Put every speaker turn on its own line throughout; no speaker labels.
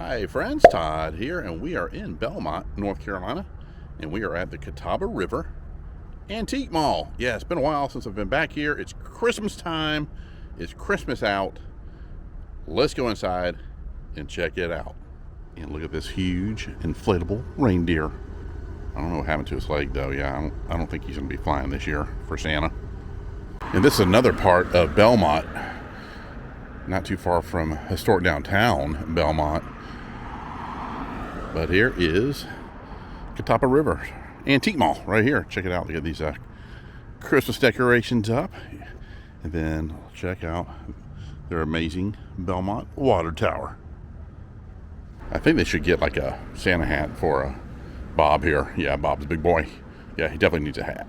Hi friends, Todd here, and we are in Belmont, North Carolina, and we are at the Catawba River Antique Mall. Yeah, it's been a while since I've been back here. It's Christmas time. It's Christmas out. Let's go inside and check it out. And look at this huge inflatable reindeer. I don't know what happened to his leg though. Yeah, I don't think he's going to be flying this year for Santa. And this is another part of Belmont, not too far from historic downtown Belmont. But here is Catawba River Antique Mall right here. Check it out. Look at these Christmas decorations up. And then check out their amazing Belmont water tower. I think they should get like a Santa hat for Bob here. Yeah, Bob's a big boy. Yeah, he definitely needs a hat.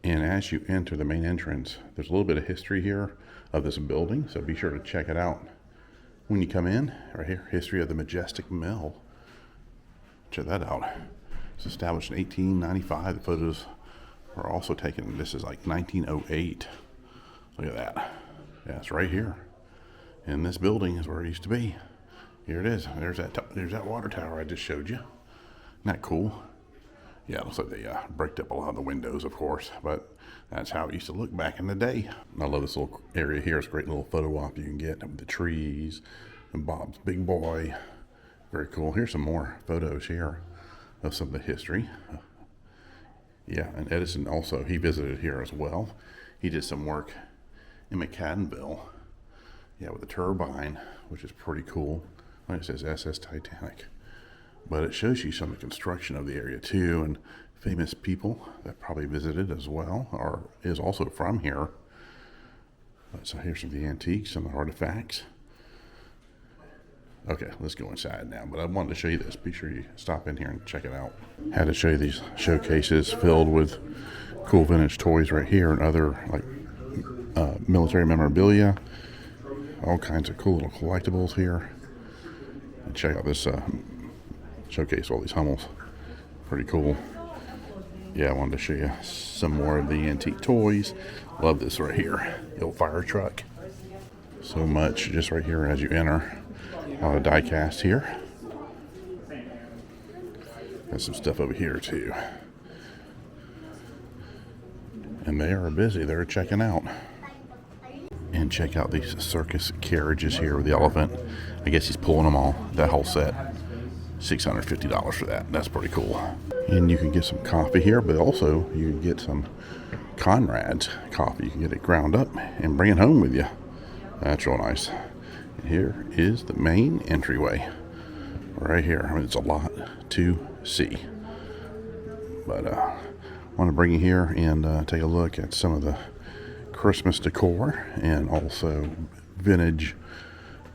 And as you enter the main entrance, there's a little bit of history here of this building, so be sure to check it out when you come in. Right here, history of the Majestic Mill. Check that out. It's established in 1895. The photos are also taken. This is like 1908. Look at that. Yeah, it's right here. And this building is where it used to be. Here it is. There's that water tower I just showed you. Isn't that cool? Yeah, it looks like they bricked up a lot of the windows, of course, but that's how it used to look back in the day. I love this little area here. It's a great little photo op you can get with the trees and Bob's big boy. Very cool. Here's some more photos here of some of the history. Yeah, and Edison also, he visited here as well. He did some work in McCaddenville. Yeah, with the turbine, which is pretty cool. Like it says SS Titanic. But it shows you some of the construction of the area too, and famous people that probably visited as well, or is also from here. So here's some of the antiques, some of the artifacts. Okay, let's go inside now, but I wanted to show you this. Be sure you stop in here and check it out. Had to show you these showcases filled with cool vintage toys right here, and other like military memorabilia. All kinds of cool little collectibles here. And check out this showcase, all these Hummels. Pretty cool. Yeah, I wanted to show you some more of the antique toys. Love this right here, the old fire truck. So much just right here as you enter. A lot of die cast here. Got some stuff over here too. And they are busy. They're checking out. And check out these circus carriages here with the elephant. I guess he's pulling them all. That whole set. $650 for that. That's pretty cool. And you can get some coffee here, but also you can get some Conrad's coffee. You can get it ground up and bring it home with you. That's real nice. Here is the main entryway right here. I mean, it's a lot to see, but I want to bring you here and take a look at some of the Christmas decor and also vintage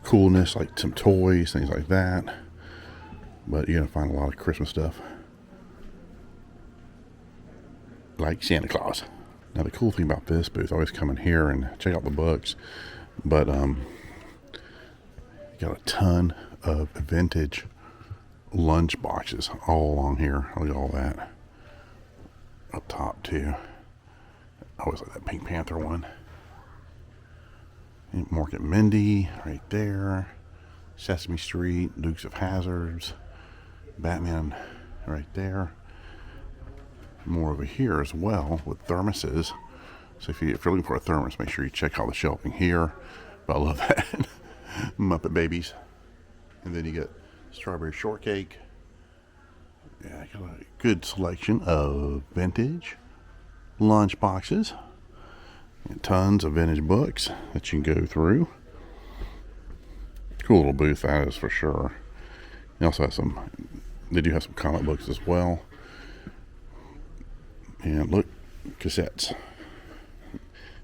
coolness, like some toys, things like that. But you're gonna find a lot of Christmas stuff like Santa Claus. Now the cool thing about this booth, I always come in here and check out the books, but got a ton of vintage lunch boxes all along here. Look at all that up top too. I always like that Pink Panther one. And Mork and Mindy right there. Sesame Street, Dukes of Hazzards, Batman right there. More over here as well with thermoses. So if you're looking for a thermos, make sure you check out the shelving here. But I love that. Muppet Babies. And then you get strawberry shortcake. Yeah, I got a good selection of vintage lunch boxes. And tons of vintage books that you can go through. Cool little booth that is for sure. You also have they do have some comic books as well. And look, cassettes.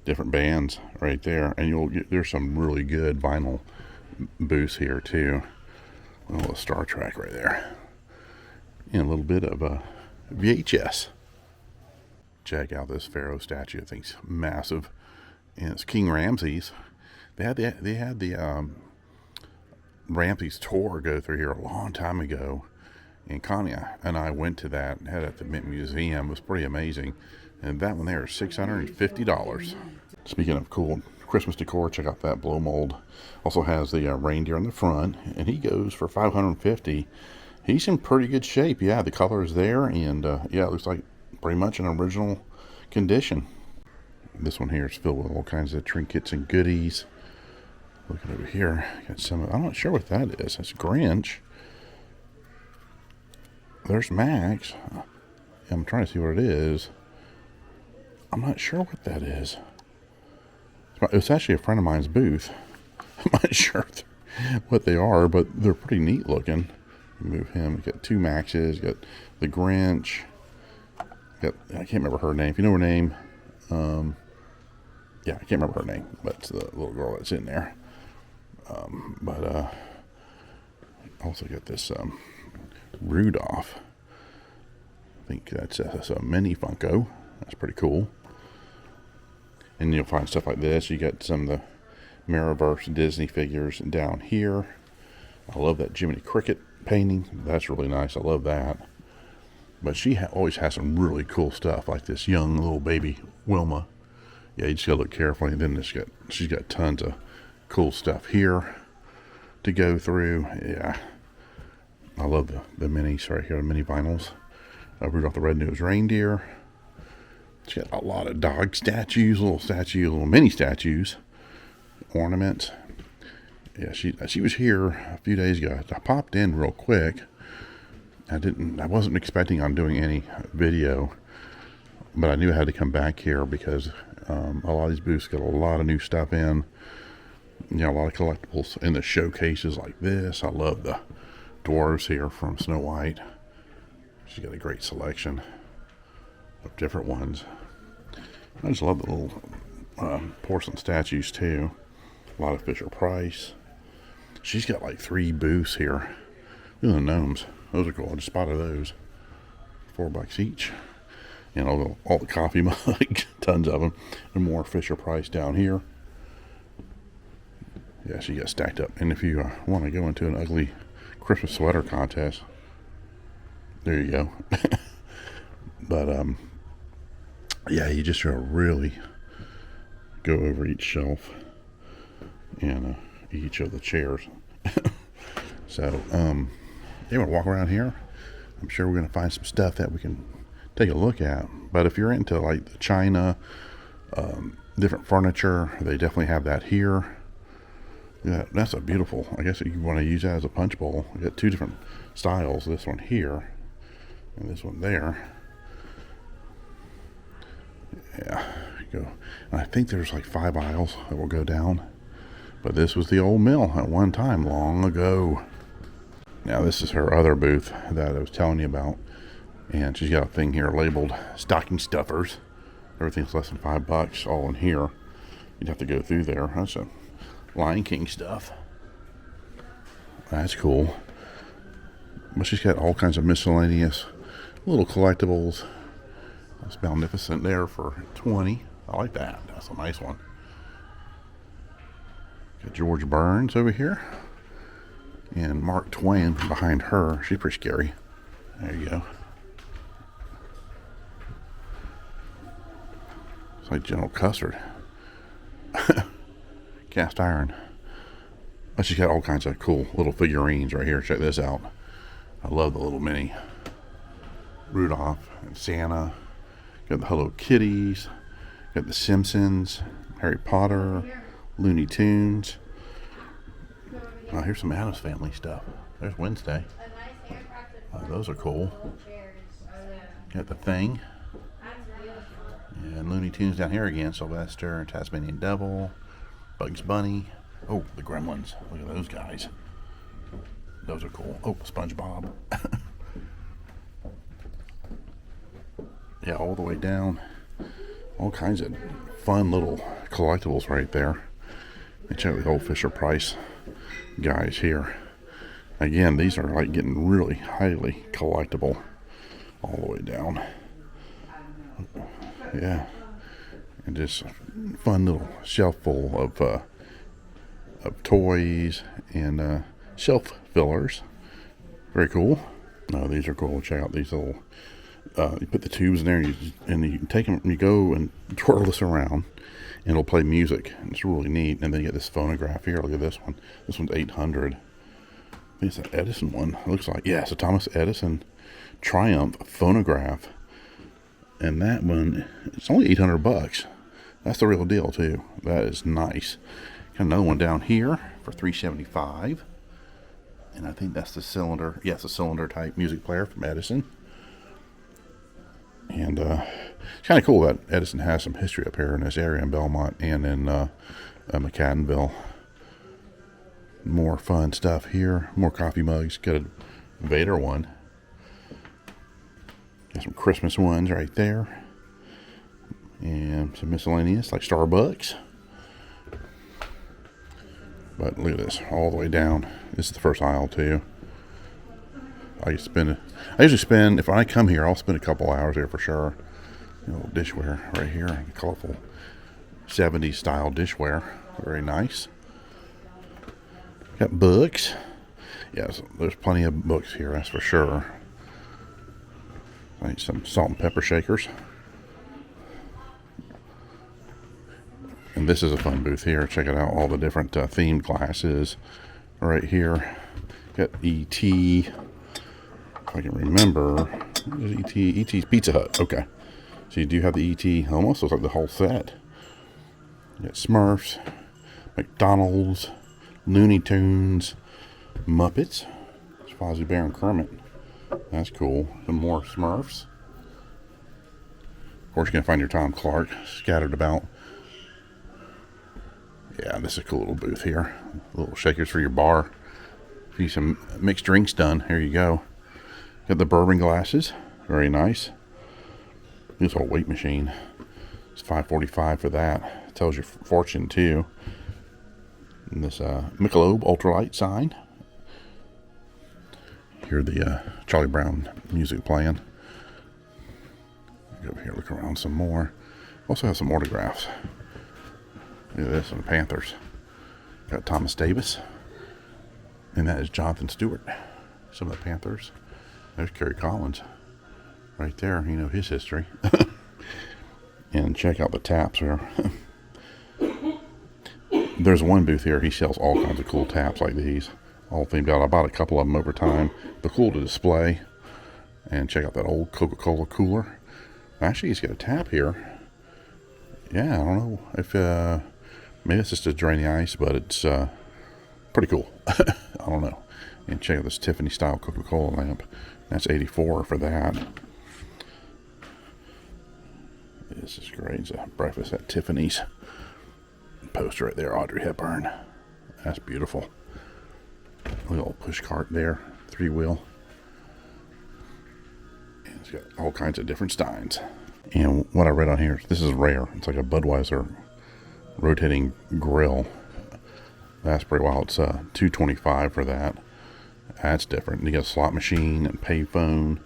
Different bands right there. And there's some really good vinyl booths here too. A little Star Trek right there. And a little bit of a VHS. Check out this Pharaoh statue. I think it's massive. And it's King Ramses. They had the Ramses tour go through here a long time ago. And Connie and I went to that, had it at the Mint Museum. It was pretty amazing. And that one there is $650. Speaking of cool Christmas decor. Check out that blow mold. Also has the reindeer in the front, and he goes for $550. He's in pretty good shape. Yeah, the color is there, and yeah, it looks like pretty much an original condition. This one here is filled with all kinds of trinkets and goodies. Looking over here, got some. I'm not sure what that is. That's Grinch. There's Max. I'm trying to see what it is. I'm not sure what that is. It's actually a friend of mine's booth. I'm not sure what they are, but they're pretty neat looking. Move him. We got two Maxes. Got the Grinch. Got, I can't remember her name. If you know her name, yeah, I can't remember her name, but it's the little girl that's in there. Also got this Rudolph. I think that's a mini Funko. That's pretty cool. And you'll find stuff like this. You got some of the Mirrorverse Disney figures down here. I love that Jiminy Cricket painting. That's really nice. I love that. But she always has some really cool stuff, like this young little baby Wilma. Yeah, you just gotta look carefully. And then she's got tons of cool stuff here to go through. Yeah, I love the minis right here, the mini vinyls. Rudolph the Red-Nosed Reindeer. She's got a lot of dog statues, little mini statues, ornaments. Yeah, she was here a few days ago. I popped in real quick. I wasn't expecting on doing any video, but I knew I had to come back here because a lot of these booths got a lot of new stuff in. You know, a lot of collectibles in the showcases like this. I love the dwarves here from Snow White. She's got a great selection of different ones. I just love the little porcelain statues too. A lot of Fisher-Price. She's got like 3 booths here. Look at the gnomes. Those are cool. I just spotted those. $4 each. And all the coffee mugs. Tons of them. And more Fisher-Price down here. Yeah, she got stacked up. And if you want to go into an ugly Christmas sweater contest, there you go. But yeah, you just really go over each shelf and each of the chairs. So you want to walk around here? I'm sure we're going to find some stuff that we can take a look at. But if you're into like the china, different furniture, they definitely have that here. Yeah, that's a beautiful. I guess you want to use that as a punch bowl. You got 2 different styles. This one here and this one there. Yeah, go. And I think there's like 5 aisles that will go down. But this was the old mill at one time, long ago. Now this is her other booth that I was telling you about. And she's got a thing here labeled stocking stuffers. Everything's less than $5, all in here. You'd have to go through there. That's a Lion King stuff. That's cool. But she's got all kinds of miscellaneous little collectibles. That's Magnificent there for $20. I like that. That's a nice one. Got George Burns over here. And Mark Twain behind her. She's pretty scary. There you go. It's like General Custard. Cast iron. But she's got all kinds of cool little figurines right here. Check this out. I love the little mini Rudolph and Santa. Got the Hello Kitties. Got the Simpsons. Harry Potter. Looney Tunes. Oh, here's some Addams Family stuff. There's Wednesday. Those are cool. Got the Thing. And Looney Tunes down here again. Sylvester, Tasmanian Devil, Bugs Bunny. Oh, the Gremlins. Look at those guys. Those are cool. Oh, SpongeBob. Yeah, all the way down. All kinds of fun little collectibles right there. And check the old Fisher-Price guys here. Again, these are like getting really highly collectible all the way down. Yeah, and just fun little shelf full of toys and shelf fillers. Very cool. No, these are cool. Check out these little. You put the tubes in there, and you take them. You go and twirl this around, and it'll play music. It's really neat. And then you get this phonograph here. Look at this one. This one's 800. I think it's an Edison one. It looks like, yeah, it's a Thomas Edison Triumph phonograph. And that one, it's only 800 bucks. That's the real deal too. That is nice. Got another one down here for 375. And I think that's the cylinder. Yeah, it's a cylinder type music player from Edison. And it's kind of cool that Edison has some history up here in this area in Belmont and in McAdenville. More fun stuff here. More coffee mugs. Got a Vader one. Got some Christmas ones right there. And some miscellaneous like Starbucks. But look at this. All the way down. This is the first aisle too. I usually spend, if I come here, I'll spend a couple hours here for sure. You know, dishware right here. Colorful 70s style dishware. Very nice. Got books. Yes, there's plenty of books here, that's for sure. I need some salt and pepper shakers. And this is a fun booth here. Check it out. All the different themed glasses right here. Got E.T. If I can remember. What is E.T.? E.T.'s Pizza Hut. Okay. So you do have the E.T. almost looks like the whole set. You got Smurfs, McDonald's, Looney Tunes, Muppets, Fozzie Bear and Kermit. That's cool. Some more Smurfs. Of course, you're going to find your Tom Clark scattered about. Yeah, this is a cool little booth here. Little shakers for your bar. If you need some mixed drinks done, here you go. Got the bourbon glasses. Very nice. This whole weight machine. It's $5.45 for that. Tells your fortune too. And this Michelob ultralight sign. Hear the Charlie Brown music playing. Go over here, look around some more. Also have some autographs. Look at this on the Panthers. Got Thomas Davis. And that is Jonathan Stewart. Some of the Panthers. There's Kerry Collins. Right there, you know his history. And check out the taps here. There's one booth here. He sells all kinds of cool taps like these. All themed out. I bought a couple of them over time. They're cool to display. And check out that old Coca-Cola cooler. Actually, he's got a tap here. Yeah, I don't know if maybe it's just to drain the ice, but it's pretty cool. I don't know. And check out this Tiffany style Coca-Cola lamp. That's $84 for that. This is great. It's a breakfast at Tiffany's. Poster right there, Audrey Hepburn. That's beautiful. A little push cart there, 3-wheel. And it's got all kinds of different steins. And what I read on here, this is rare. It's like a Budweiser rotating grill. That's pretty wild. It's $225 for that. That's different. You got a slot machine and payphone.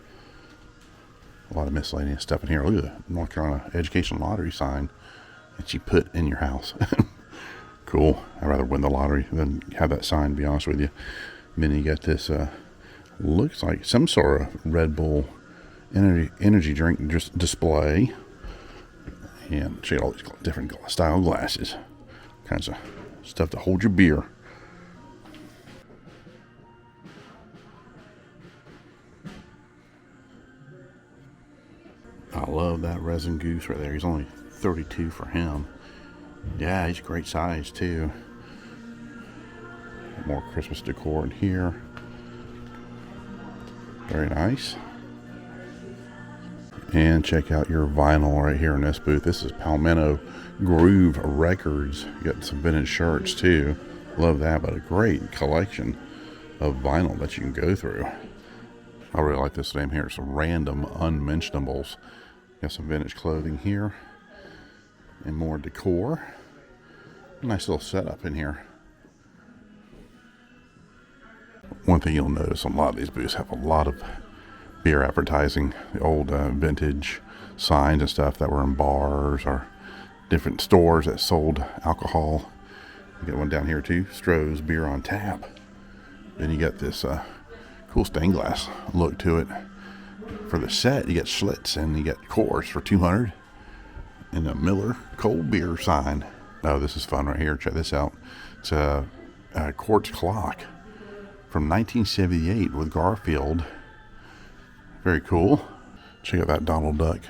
A lot of miscellaneous stuff in here. Look at the North Carolina Education Lottery sign that you put in your house. Cool. I'd rather win the lottery than have that sign, to be honest with you. And then you got this, looks like some sort of Red Bull energy drink just display. And check out all these different style glasses. Kinds of stuff to hold your beer. I love that resin goose right there. He's only $32 for him. Yeah, he's great size too. More Christmas decor in here. Very nice. And check out your vinyl right here in this booth. This is Palmetto Groove Records. You got some vintage shirts too. Love that, but a great collection of vinyl that you can go through. I really like this name here. Some random unmentionables. Got some vintage clothing here. And more decor. Nice little setup in here. One thing you'll notice, a lot of these booths have a lot of beer advertising. The old vintage signs and stuff that were in bars or different stores that sold alcohol. You got one down here too. Stroh's Beer on Tap. Then you got this cool stained glass look to it. For the set, you get Schlitz and you get Coors for $200. And a Miller cold beer sign. Oh, this is fun right here. Check this out. It's a quartz clock from 1978 with Garfield. Very cool. Check out that Donald Duck.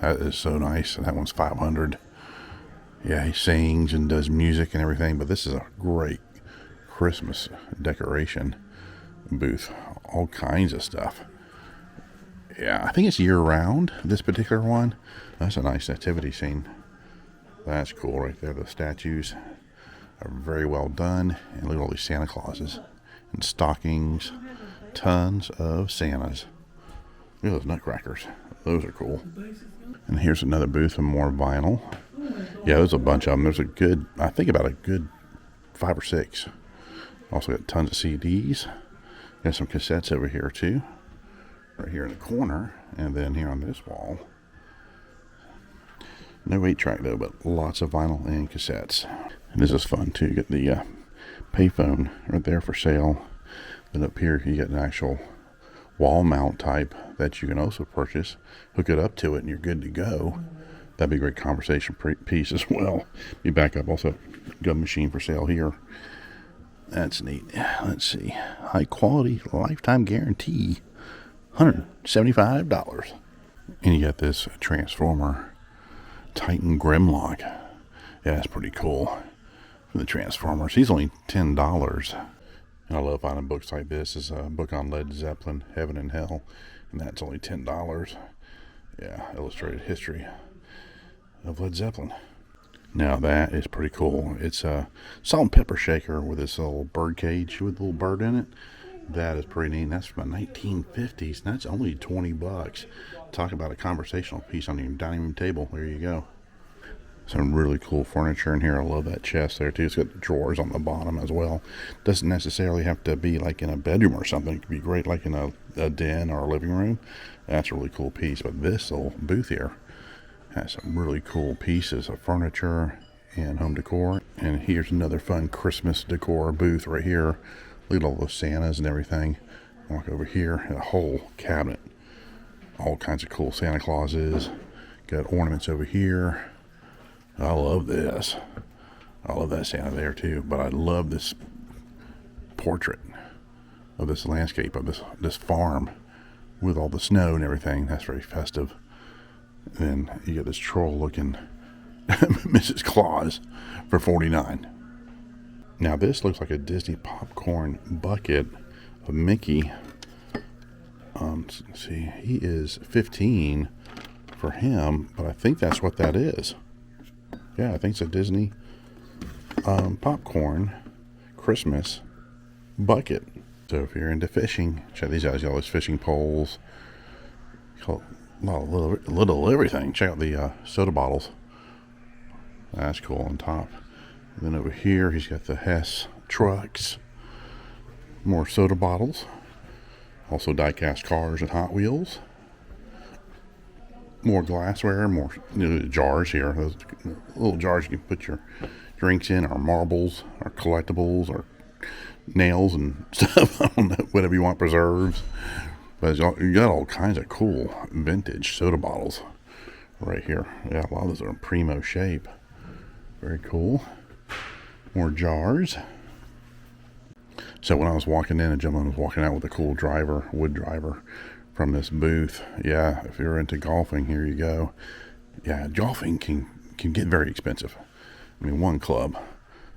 That is so nice. And that one's 500. Yeah, he sings and does music and everything. But this is a great Christmas decoration booth. All kinds of stuff. Yeah, I think it's year-round, this particular one. That's a nice nativity scene. That's cool right there. The statues are very well done. And look at all these Santa Clauses and stockings. Tons of Santas. Look at those nutcrackers. Those are cool. And here's another booth with more vinyl. Yeah, there's a bunch of them. There's a good, I think about a good 5 or 6. Also got tons of CDs. Got some cassettes over here too. Right here in the corner, and then here on this wall. No 8-track though, but lots of vinyl and cassettes. And this is fun too. You get the payphone right there for sale. Then up here you get an actual wall mount type that you can also purchase. Hook it up to it and you're good to go. That'd be a great conversation piece as well. Be back up. Also, gun machine for sale here. That's neat. Let's see. High quality lifetime guarantee. $175. And you got this Transformer Titan Grimlock. Yeah, that's pretty cool. For the Transformers. He's only $10. And I love finding books like this. This is a book on Led Zeppelin, Heaven and Hell. And that's only $10. Yeah, illustrated history of Led Zeppelin. Now that is pretty cool. It's a salt and pepper shaker with this little bird cage with a little bird in it. That is pretty neat. That's from the 1950s. And that's only $20. Talk about a conversational piece on your dining room table. There you go. Some really cool furniture in here. I love that chest there too. It's got the drawers on the bottom as well. Doesn't necessarily have to be like in a bedroom or something. It could be great like in a den or a living room. That's a really cool piece. But this little booth here has some really cool pieces of furniture and home decor. And here's another fun Christmas decor booth right here. Look at all those Santas and everything. Walk over here, a whole cabinet. All kinds of cool Santa Clauses. Got ornaments over here. I love this. I love that Santa there too. But I love this portrait of this landscape of this farm with all the snow and everything. That's very festive. And then you get this troll looking Mrs. Claus for $49. Now this looks like a Disney popcorn bucket of Mickey. Let's see, he is $15 for him, but I think that's what that is. Yeah, I think it's a Disney popcorn Christmas bucket. So if you're into fishing, check these out. You got all those fishing poles. A little everything. Check out the soda bottles. That's cool on top. And then over here, he's got the Hess trucks. More soda bottles. Also die-cast cars and Hot Wheels. More glassware, more jars here. Those little jars you can put your drinks in, or marbles, or collectibles, or nails and stuff. I don't know, whatever you want, preserves. But you got all kinds of cool vintage soda bottles right here. Yeah, a lot of those are in primo shape. Very cool. More jars. So when I was walking in, a gentleman was walking out with a cool wood driver from this booth. Yeah, if you're into golfing, here you go. Yeah, golfing can get very expensive. I mean, one club,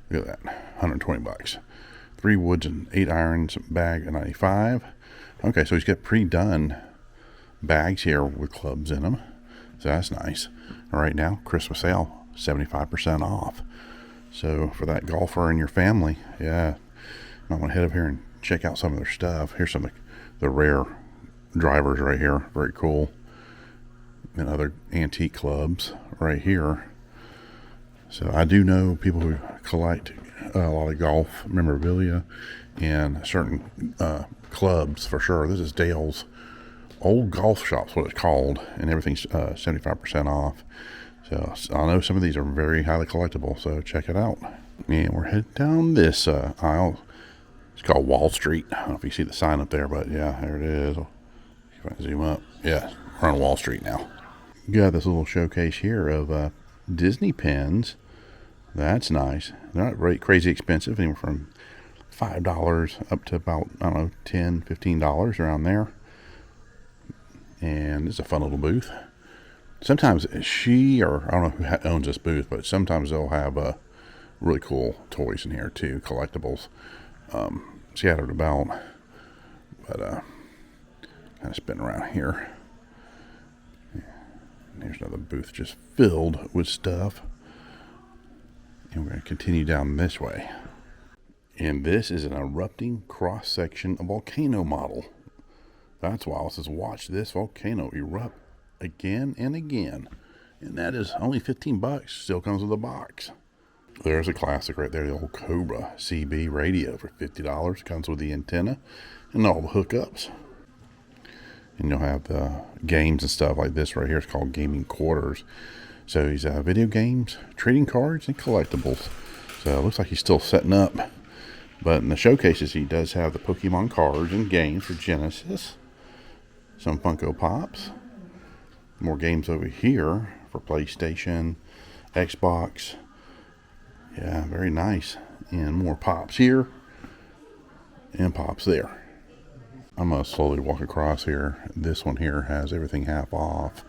look at that, $120. 3 woods and 8 irons, bag of 95. Okay, so he's got pre-done bags here with clubs in them. So that's nice. And right now, Christmas sale, 75% off. So for that golfer and your family, yeah, I want to head up here and check out some of their stuff. Here's some of the rare drivers right here. Very cool. And other antique clubs right here. So I do know people who collect a lot of golf memorabilia and certain clubs for sure. This is Dale's Old Golf Shop's what it's called, and everything's 75% off. So I know some of these are very highly collectible, so check it out. And we're heading down this aisle. It's called Wall Street. I don't know if you see the sign up there, but yeah, there it is. If I zoom up, yeah, we're on Wall Street now. You got this little showcase here of Disney pens. That's nice. They're not very crazy expensive, anywhere from $5 up to about, I don't know, $10, $15 around there. And it's a fun little booth. Sometimes she, or I don't know who owns this booth, but sometimes they'll have really cool toys in here too, collectibles, scattered about. But kind of spin around here. And here's another booth just filled with stuff. And we're going to continue down this way. And this is an erupting cross-section of volcano model. That's why it says, watch this volcano erupt again and again. And that is only 15 bucks. Still comes with a box. There's a classic right there, the old Cobra CB radio for $50. Comes with the antenna and all the hookups. And you'll have the games and stuff like this right here. It's called Gaming Quarters. So he's video games, trading cards, and collectibles. So it looks like he's still setting up. But in the showcases, he does have the Pokemon cards and games for Genesis. Some Funko Pops. More games over here for PlayStation, Xbox. Yeah, very nice. And more Pops here. And Pops there. I'm going to slowly walk across here. This one here has everything half off.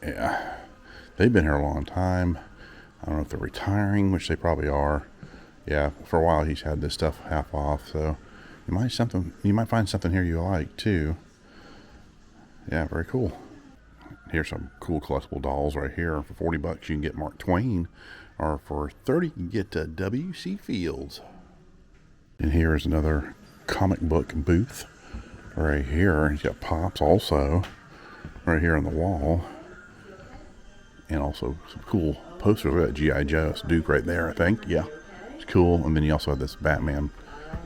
Yeah, they've been here a long time. I don't know if they're retiring, which they probably are. Yeah, for a while he's had this stuff half off, so you might find something here you like too. Yeah, very cool. Here's some cool collectible dolls right here. For 40 bucks you can get Mark Twain, or for 30 you can get W.C. Fields. And here's another comic book booth right here. He's got Pops also right here on the wall. And also some cool posters. Look at that G.I. Joe Duke right there, I think. Yeah, it's cool. And then you also have this Batman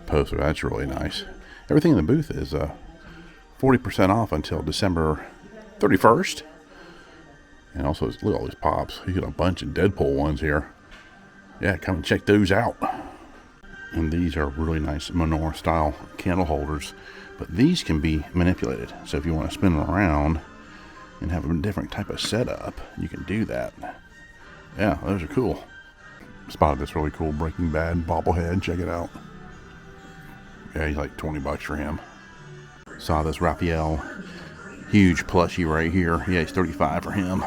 poster. That's really nice. Everything in the booth is 40% off until December 31st. And also, look at all these Pops. You get a bunch of Deadpool ones here. Yeah, come and check those out. And these are really nice menorah style candle holders. But these can be manipulated. So if you want to spin them around and have a different type of setup, you can do that. Yeah, those are cool. Spotted this really cool Breaking Bad bobblehead. Check it out. Yeah, he's like 20 bucks for him. Saw this Raphael huge plushie right here. Yeah, he's 35 for him.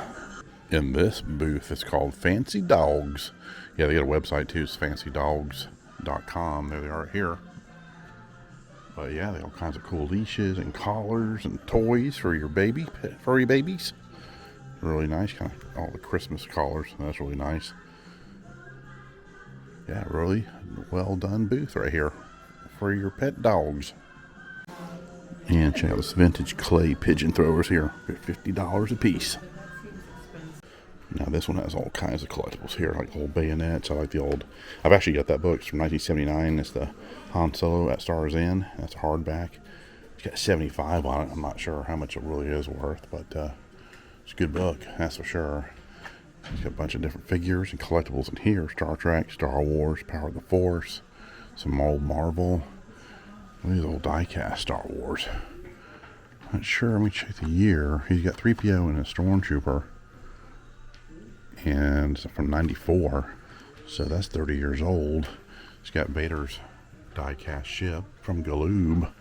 In this booth, it's called Fancy Dogs. Yeah, they got a website too. It's fancydogs.com. There they are here. But yeah, they have all kinds of cool leashes and collars and toys for your baby, furry babies. Really nice, kind of all the Christmas collars. That's really nice. Yeah, really well done booth right here for your pet dogs. And check out this vintage clay pigeon throwers here for $50 a piece. Now this one has all kinds of collectibles here, like old bayonets. I like the old, I've actually got that book. It's from 1979. It's the Han Solo at Star's End. That's a hardback. It's got 75 on it. I'm not sure how much it really is worth, but it's a good book, that's for sure. It's got a bunch of different figures and collectibles in here. Star Trek, Star Wars, Power of the Force, some old Marvel. Look at these old die-cast Star Wars. Not sure, let me check the year. He's got 3PO and a Stormtrooper. And it's from 94, so that's 30 years old. It's got Vader's die-cast ship from Galoob.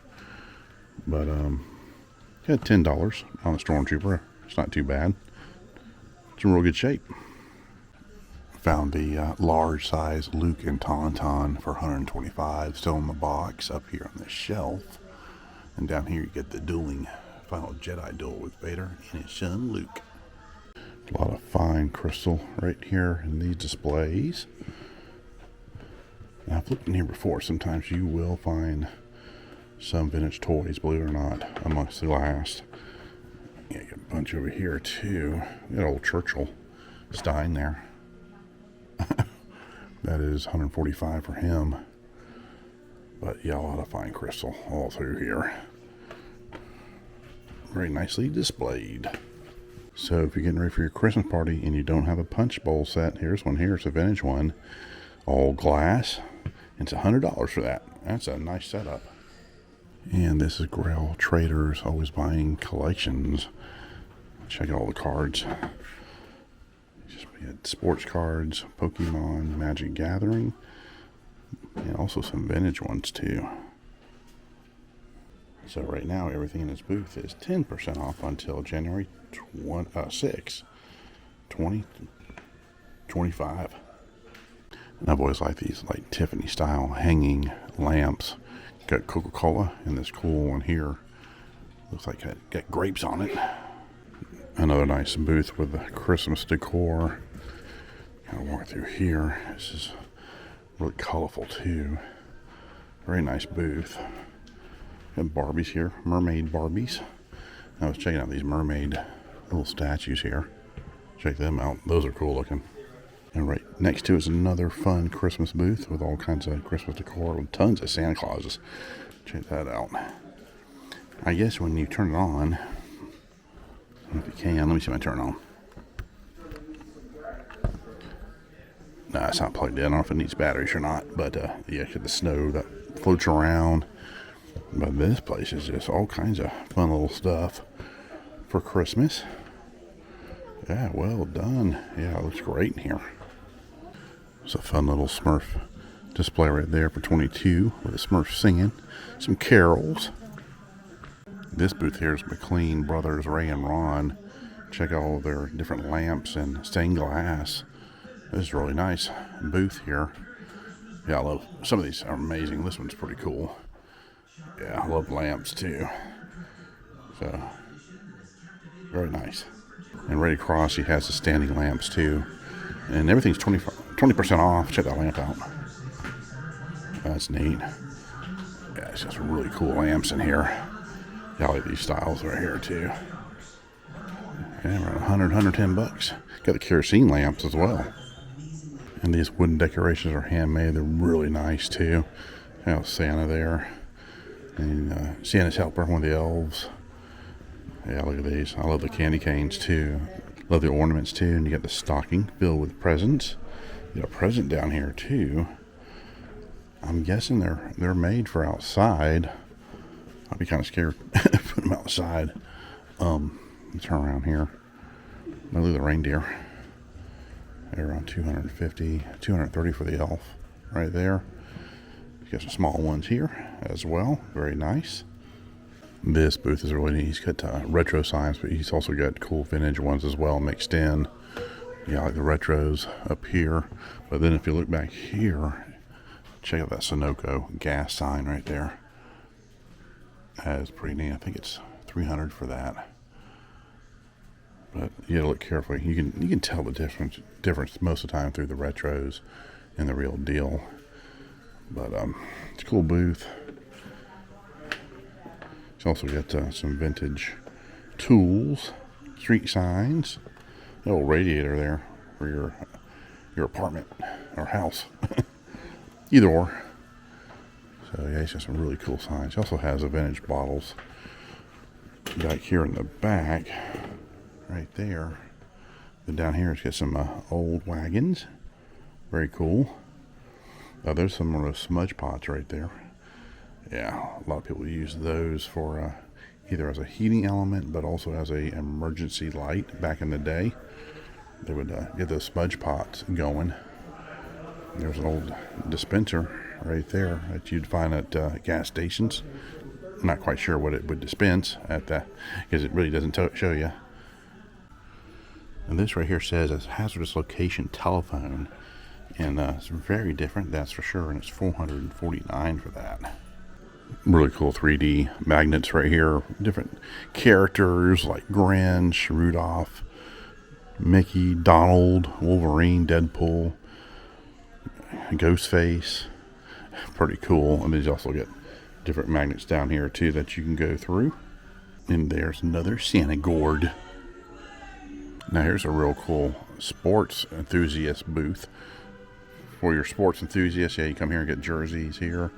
But got $10 on the Stormtrooper. It's not too bad. It's in real good shape. Found the large size Luke and Tauntaun for $125, still in the box up here on the shelf. And down here you get the dueling Final Jedi duel with Vader and his son Luke. A lot of fine crystal right here in these displays. Now, I've looked in here before. Sometimes you will find some vintage toys, believe it or not, amongst the glass. Yeah, got a bunch over here too. Got old Churchill Stein there. That is $145 for him. But yeah, a lot of fine crystal all through here. Very nicely displayed. So if you're getting ready for your Christmas party and you don't have a punch bowl set, here's one here. It's a vintage one. All glass. It's $100 for that. That's a nice setup. And this is Grail Traders, always buying collections. Check out all the cards. We had sports cards, Pokemon, Magic Gathering, and also some vintage ones too. So right now, everything in this booth is 10% off until January 6, 2025. And I've always liked these like Tiffany style hanging lamps. Got Coca-Cola and this cool one here. Looks like it got grapes on it. Another nice booth with the Christmas decor. Kind of walk through here. This is really colorful too. Very nice booth. Got Barbies here, mermaid Barbies. I was checking out these mermaid little statues here. Check them out. Those are cool looking. And right next to it is another fun Christmas booth with all kinds of Christmas decor with tons of Santa Clauses. Check that out. I guess when you turn it on, if you can, let me see if I turn it on. Nah, it's not plugged in. I don't know if it needs batteries or not, but yeah, the snow that floats around. But this place is just all kinds of fun little stuff for Christmas. Yeah, well done. Yeah, it looks great in here. It's a fun little Smurf display right there for $22 with a Smurf singing some carols. This booth here is McLean Brothers, Ray and Ron. Check out all their different lamps and stained glass. This is a really nice booth here. Yeah, I love some of these are amazing. This one's pretty cool. Yeah, I love lamps too. So, very nice. And right across, he has the standing lamps too. And everything's 20% off. Check that lamp out. That's neat. Yeah, it's just really cool lamps in here. Yeah, I like these styles right here too. Yeah, around 110 bucks. Got the kerosene lamps as well. And these wooden decorations are handmade. They're really nice too. You know, Santa there. And Santa's helper, one of the elves. Yeah, look at these. I love the candy canes too. Love the ornaments too. And you got the stocking filled with presents. You got a present down here too. I'm guessing they're made for outside. I'd be kind of scared to put them outside. Turn around here. Now look at the reindeer. They're around $250, $230 for the elf right there. You got some small ones here as well. Very nice. This booth is really neat. He's got retro signs, but he's also got cool vintage ones as well mixed in. Yeah, like the retros up here. But then if you look back here, check out that Sunoco gas sign right there. That is pretty neat. I think it's $300 for that. But you gotta look carefully. You can tell the difference most of the time through the retros and the real deal. But it's a cool booth. It's also got some vintage tools, street signs, a little radiator there for your apartment or house, either or. So yeah, it's just some really cool signs. It also has the vintage bottles back here in the back, right there. Then down here it's got some old wagons, very cool. There's some of those smudge pots right there. Yeah, a lot of people use those for either as a heating element, but also as a emergency light. Back in the day, they would get those smudge pots going. There's an old dispenser right there that you'd find at gas stations. I'm not quite sure what it would dispense at that, because it really doesn't show you. And this right here says a hazardous location telephone, and it's very different, that's for sure. And it's $449 for that. Really cool 3D magnets right here. Different characters like Grinch, Rudolph, Mickey, Donald, Wolverine, Deadpool, Ghostface. Pretty cool. And then you also get different magnets down here too that you can go through. And there's another Santa gourd. Now here's a real cool sports enthusiast booth. For your sports enthusiasts, yeah, you come here and get jerseys here.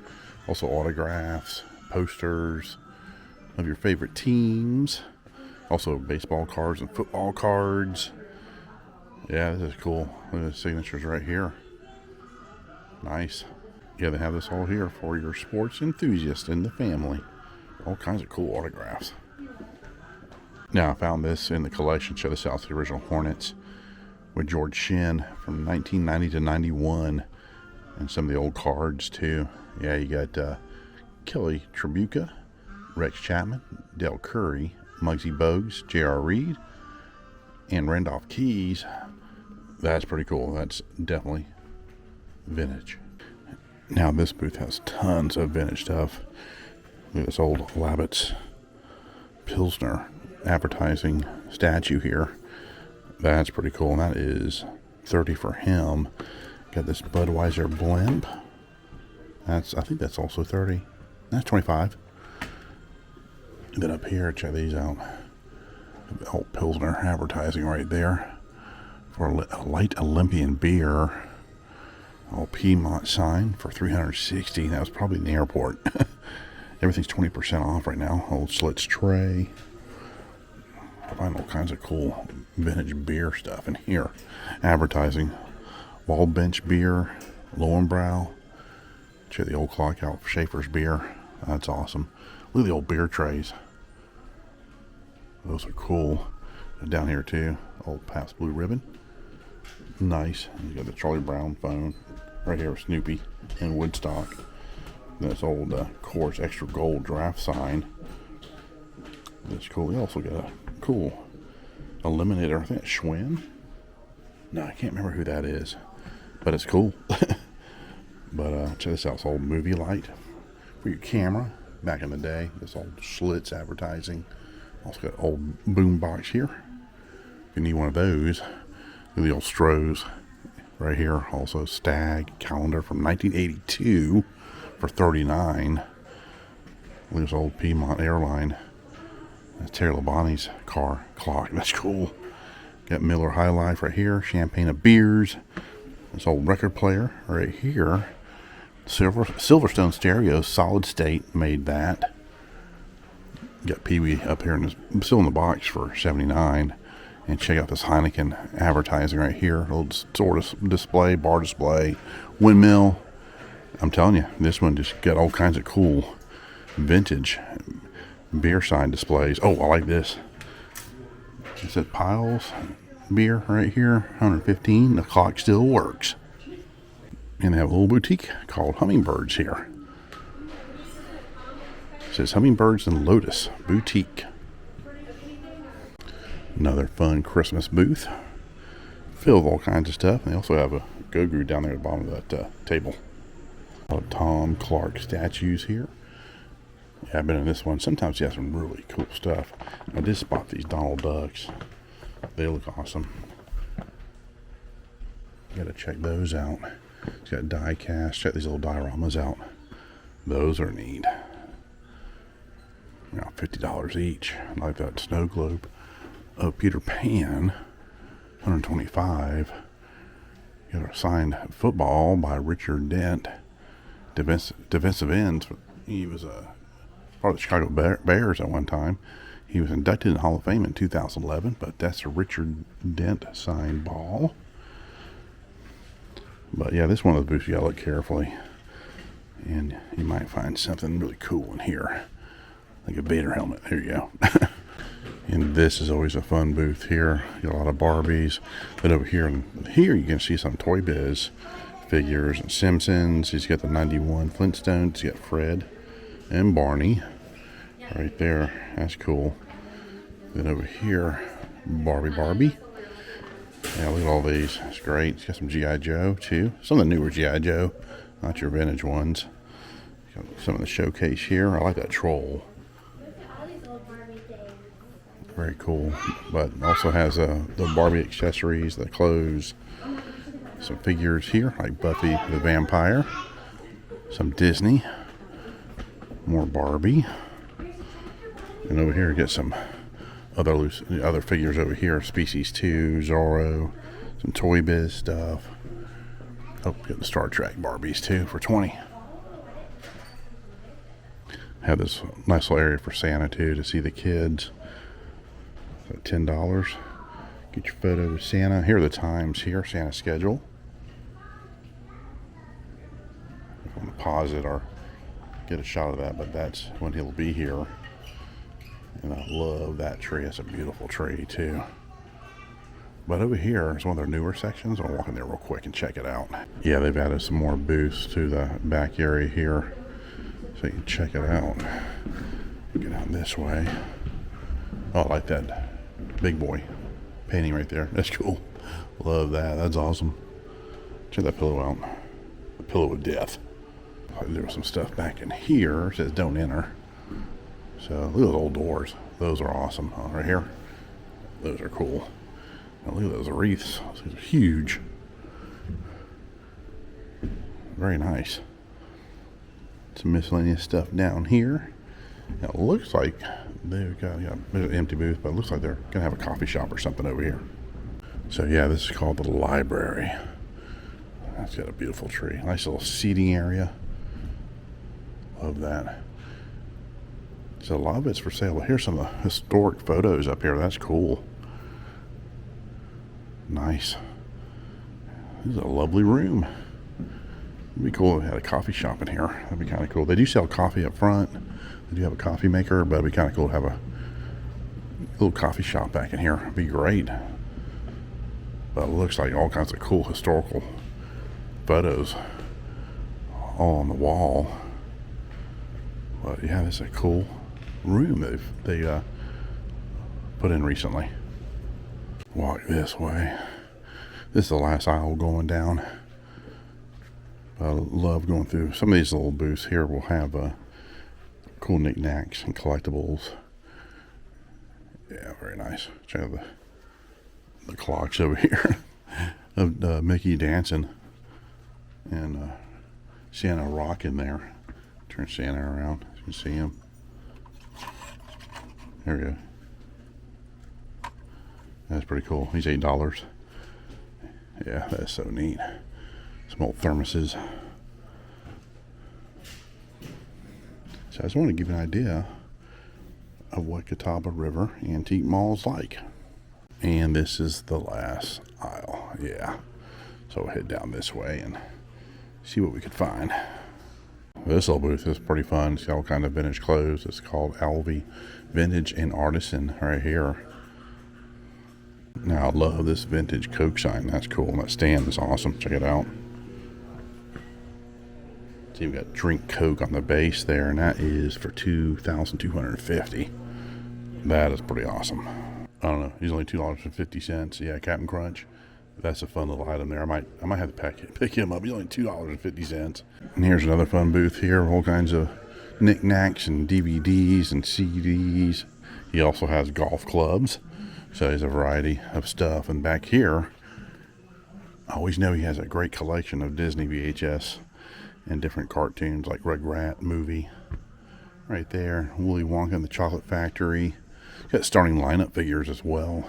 Also autographs, posters of your favorite teams. Also baseball cards and football cards. Yeah, this is cool. Look at the signatures right here. Nice. Yeah, they have this all here for your sports enthusiast in the family. All kinds of cool autographs. Now, I found this in the collection. Check this out. It's the original Hornets. with George Shin from 1990 to 91. And some of the old cards too. Yeah, you got Kelly Tribuca, Rex Chapman, Del Curry, Muggsy Bogues, J.R. Reed, and Randolph Keys. That's pretty cool. That's definitely vintage. Now this booth has tons of vintage stuff. Look at this old Labatt's Pilsner advertising statue here. That's pretty cool. And that is $30 for him. Got this Budweiser blimp. I think that's also $30. That's $25. And then up here, check these out. Old Pilsner advertising right there for a light Olympian beer. Old Piedmont sign for $360. That was probably in the airport. Everything's 20% off right now. Old Schlitz tray. I find all kinds of cool vintage beer stuff in here. Advertising. Wall Bench beer. Lowenbrow. Check the old clock out for Schaefer's beer. That's awesome. Look at the old beer trays. Those are cool. Down here too. Old Pabst Blue Ribbon. Nice. You got the Charlie Brown phone. Right here with Snoopy and Woodstock. This old Coors Extra Gold draft sign. That's cool. We also got a cool Eliminator. I think it's Schwinn. No, I can't remember who that is. But it's cool. But check this out. It's old movie light for your camera. Back in the day. This old Schlitz advertising. Also got old boom box here. If you need one of those. Look at the old Strohs right here. Also Stag calendar from 1982 for $39. Look at this old Piedmont airline. That's Terry Labonte's car clock. That's cool. Got Miller High Life right here. Champagne of beers. This old record player right here. Silverstone stereo, solid state, made that. Got Pee Wee up here, and it's still in the box for $79. And check out this Heineken advertising right here. Little sort of display, bar display, windmill. I'm telling you, this one just got all kinds of cool vintage beer sign displays. Oh, I like this. It said Piles beer right here, $115. The clock still works. And they have a little boutique called Hummingbirds here. It says Hummingbirds and Lotus Boutique. Another fun Christmas booth. Filled with all kinds of stuff. And they also have a go-guru down there at the bottom of that table. A lot of Tom Clark statues here. Yeah, I've been in this one. Sometimes he has some really cool stuff. I did spot these Donald Ducks. They look awesome. Gotta check those out. It's got die cast. Check these little dioramas out. Those are neat. You know, $50 each. I like that snow globe. Oh, Peter Pan, $125. You got a signed football by Richard Dent. Defensive ends. He was a part of the Chicago Bears at one time. He was inducted in the Hall of Fame in 2011, but that's a Richard Dent signed ball. But yeah, this one of the booths, you gotta look carefully. And you might find something really cool in here. Like a Vader helmet. There you go. And this is always a fun booth here. You got a lot of Barbies. But over here, you can see some Toy Biz figures and Simpsons. He's got the 91 Flintstones. He's got Fred and Barney right there. That's cool. Then over here, Barbie. Yeah, look at all these. It's great. It's got some G.I. Joe, too. Some of the newer G.I. Joe, not your vintage ones. Got some of the showcase here. I like that troll. Very cool. But also has the Barbie accessories, the clothes, some figures here, like Buffy the Vampire, some Disney, more Barbie. And over here, get some other figures over here. Species 2, Zorro, some Toy Biz stuff. Oh, get the Star Trek Barbies too for $20. Have this nice little area for Santa too to see the kids. So $10. Get your photo with Santa. Here are the times here, Santa's schedule. If I want to pause it or get a shot of that, but that's when he'll be here. And I love that tree. It's a beautiful tree too. But over here is one of their newer sections. I'll walk in there real quick and check it out. Yeah, they've added some more booths to the back area here, so you can check it out. Get out this way. Oh, I like that big boy painting right there. That's cool. Love that. That's awesome. Check that pillow out. The pillow of death. There was some stuff back in here. It says don't enter. So look at those old doors. Those are awesome. Oh, right here. Those are cool. Now look at those wreaths. Those are huge. Very nice. Some miscellaneous stuff down here. Now, it looks like they've got an empty booth, but it looks like they're going to have a coffee shop or something over here. So yeah, this is called the library. That's got a beautiful tree. Nice little seating area. Love that. So a lot of it's for sale. Well, here's some of the historic photos up here. That's cool. Nice. This is a lovely room. It'd be cool if they had a coffee shop in here. That'd be kind of cool. They do sell coffee up front. They do have a coffee maker, but it'd be kind of cool to have a little coffee shop back in here. It'd be great. But it looks like all kinds of cool historical photos all on the wall. But yeah, this is a cool room they put in recently. Walk this way. This is the last aisle going down. I love going through some of these little booths here. Will have cool knickknacks and collectibles. Yeah, very nice. Check out the clocks over here of Mickey dancing and Santa rocking there. Turn Santa around. You can see him. There we go. That's pretty cool. He's $8. Yeah, that's so neat. Some old thermoses. So I just want to give you an idea of what Catawba River Antique Mall is like. And this is the last aisle. Yeah. So we'll head down this way and see what we could find. This little booth is pretty fun. See all kind of vintage clothes. It's called Alvy Vintage and Artisan right here. Now I love this vintage Coke sign. That's cool. That stand is awesome. Check it out. See, we got drink Coke on the base there, and that is for $2,250. That is pretty awesome. I don't know. He's only $2.50. Yeah, Captain Crunch. That's a fun little item there. I might have to pick him up. He's only $2.50. And here's another fun booth here. All kinds of knickknacks and DVDs and CDs. He also has golf clubs. So there's a variety of stuff. And back here, I always know he has a great collection of Disney VHS and different cartoons like Rugrat movie. Right there. Willy Wonka and the Chocolate Factory. He's got starting lineup figures as well.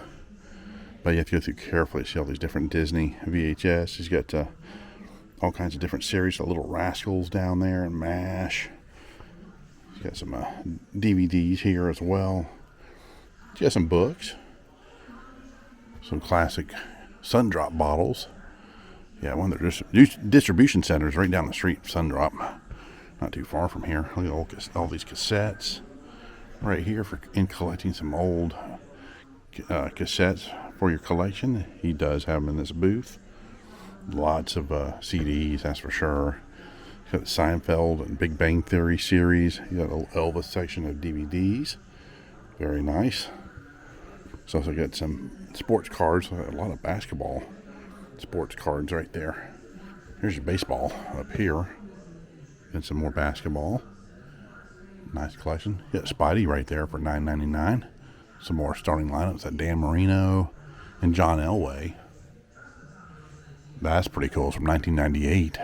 But you have to go through carefully to see all these different Disney VHS. He's got all kinds of different series. The Little Rascals down there and MASH. He's got some DVDs here as well. He's got some books. Some classic Sundrop bottles. Yeah, one of their distribution centers right down the street, Sundrop. Not too far from here. Look at all these cassettes right here in collecting some old cassettes for your collection. He does have them in this booth. Lots of CDs, that's for sure. He's got the Seinfeld and Big Bang Theory series. He's got an Elvis section of DVDs. Very nice. He's also got some sports cards. A lot of basketball sports cards right there. Here's your baseball up here. And some more basketball. Nice collection. You got Spidey right there for $9.99. Some more starting lineups. That Dan Marino and John Elway. That's pretty cool. It's from 1998.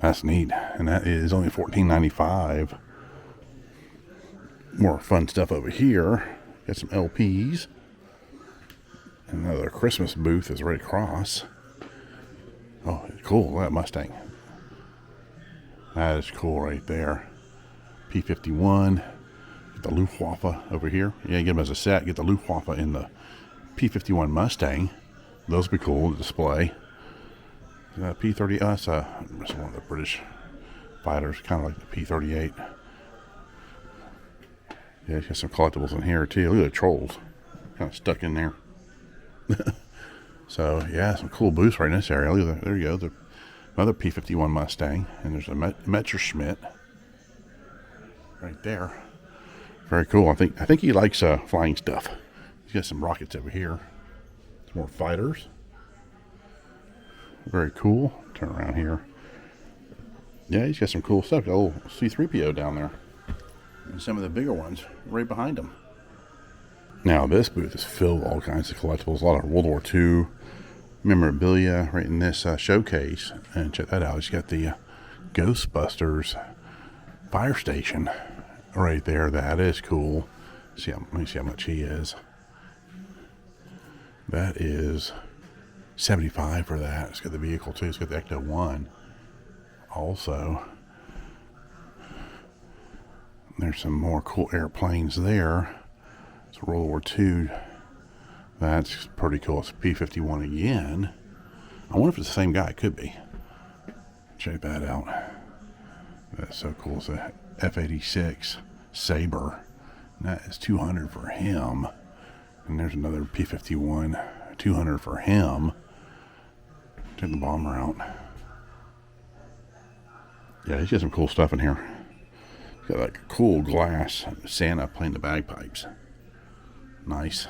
That's neat. And that is only $14.95. More fun stuff over here. Got some LPs. Another Christmas booth is right across. Oh, cool. That Mustang. That is cool right there. P-51. Get the Luftwaffe over here. Yeah, get them as a set. Get the Luftwaffe in the P-51 Mustang. Those would be cool to display. P-30. That's one of the British fighters, kind of like the P-38. Yeah, got some collectibles in here too. Look at the trolls. Kind of stuck in there. So yeah, some cool booths right in this area. Look at that. There you go. Another P-51 Mustang, and there's a Messerschmitt right there. Very cool. I think he likes flying stuff. He's got some rockets over here. Some more fighters. Very cool. Turn around here. Yeah, he's got some cool stuff. Got a little C-3PO down there. And some of the bigger ones right behind him. Now, this booth is filled with all kinds of collectibles. A lot of World War II memorabilia right in this showcase. And check that out. He's got the Ghostbusters fire station right there. That is cool. Let me see how much he is. That is $75 for that. It's got the vehicle too. It's got the Ecto 1 also. There's some more cool airplanes there. It's World War II. That's pretty cool. It's P-51 again. I wonder if it's the same guy. It could be. Check that out. That's so cool. It's a F-86 Sabre. And that is $200 for him. And there's another P-51, $200 for him. Check the bomber out. Yeah, he's got some cool stuff in here. He's got like a cool glass Santa playing the bagpipes. Nice.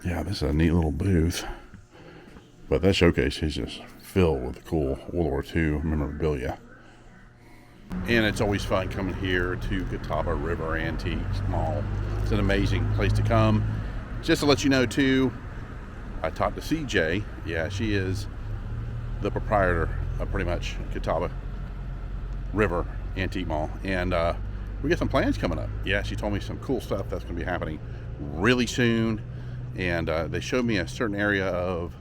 Yeah, this is a neat little booth. But that showcase is just filled with cool World War II memorabilia. And it's always fun coming here to Catawba River Antique Mall. It's an amazing place to come. Just to let you know too, I talked to CJ. Yeah, she is the proprietor of pretty much Catawba River Antique Mall. And we got some plans coming up. Yeah, she told me some cool stuff that's going to be happening really soon. And they showed me a certain area of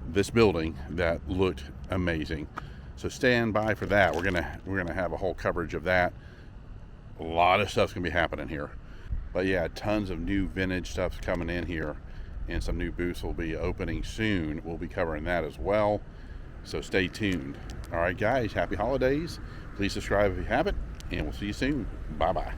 this building that looked amazing. So stand by for that. We're gonna have a whole coverage of that. A lot of stuff's gonna be happening here. But yeah, tons of new vintage stuff's coming in here, and some new booths will be opening soon. We'll be covering that as well. So stay tuned. All right, guys. Happy holidays. Please subscribe if you haven't, and we'll see you soon. Bye bye.